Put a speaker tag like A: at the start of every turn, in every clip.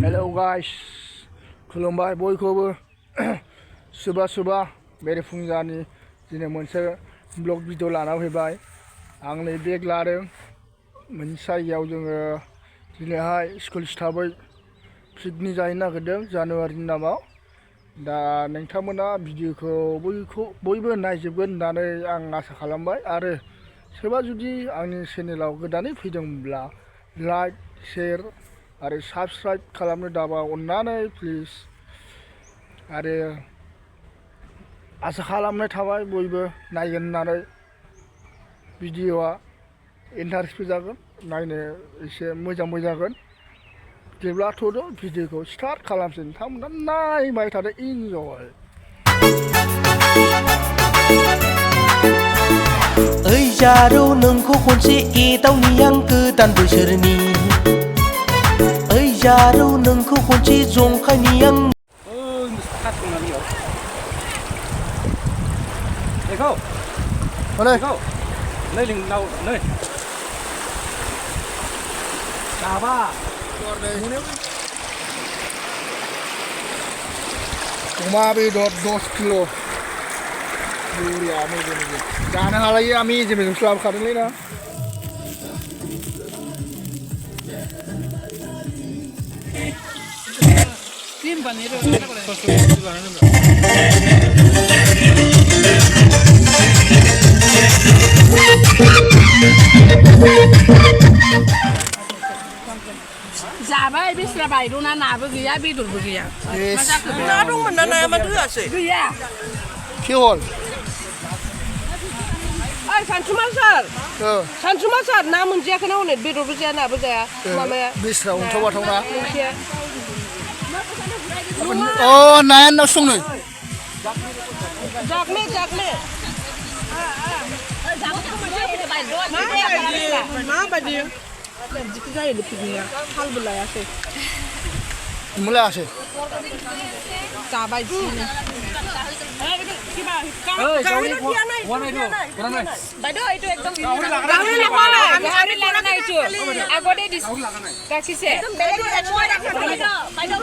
A: Hello guys, खुलुमबाय बयखौबो सोरबा बेरेफुंजानि दिनै मोनसे ब्लग भिडिअ लाना फैबाय। आं नै बेग लादों मोनसे जायगायाव जोङो दिनैहाय स्कुल स्टाफै पिकनिक जाहैनो नागिरदों जानुवारिनि नामाव। दा नोंथांमोना भिडिअखौ बयबो नायजोबगोन होननानै आं आसा खालामबाय आरो सोरबा जुदि आंनि चेनेलाव गोदानै फैदोंब्ला लाइक शेयार आरो साबस्क्राइब खालामनो दाबा अन्नानै प्लिज। आरो आसा खालामनाय थाबाय बयबो नायगोन होननानै। भिडिअआ इन्टारेस्टबो जागोन, नायनो एसे मोजांबो जागोन। जेब्ला थ'दो भिडिअखौ स्टार्ट खालामसै, नोंथांमोना नायबाय थादो, इन्जय।
B: ओइ जारौ नोंखौ खनसे एदावनि आं गोदान बोसोरनि। ओइ जारौ नोंखौ खनसे जंखायनि आं।
A: अमा बेदर 10 किल' बुरिया मेजेम जानो हालायो। आं मेजेमजोंसो लाबोखादोंलै ना।
C: जाबाय बेस्रा बायद'ना नाबो गैया बेदरबो गैया। मा जाखो?
B: ना दंमोन ना नाया माथो होआसै?
C: गैया।
A: केवल
C: ओइ सानसुमा सार, सानसुमा सार, ना मोनजायाखैना हनै बेदरबो जाया नाबो जाया माबाया
A: बेस्रा अन्थाव बाथावना।
C: मोनसेया
A: अ नाया ना संनो
C: जागले माबायदि बिदिखौ जायो पिकनिकआ थालबो लायासै
A: मोनलायासै
C: जाबाय जिनो বাইদেউ এইটো একদম গাহৰি নাপালে গাহৰি লাগা নাই এইটো আগতে দিছ কাছিছে একদম বেলেগ বাইদেউ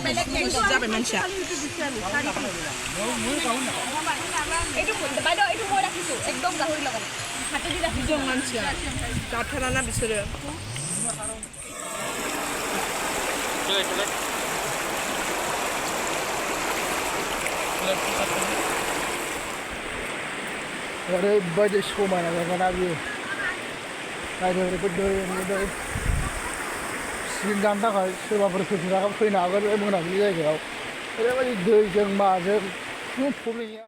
C: বেলেগ যাবে মানসা এইটো বাইদেউ এইটো মই ৰাখিছো একদম গাহৰি লগা নাই হাতে দি ৰাখিছো মানসা কাঠৰা না বিচৰে
A: ओरैबायदि समायना जायगाना बियो। नायनो ओरैबायदि सिन जानो थाखाय सोरबाफोर फैफिनाखै फैनो हागोन बे मोनाबिलि जायगायाव। ओरैबायदि दैजों माजों खुनु प्रब्लेम गैया।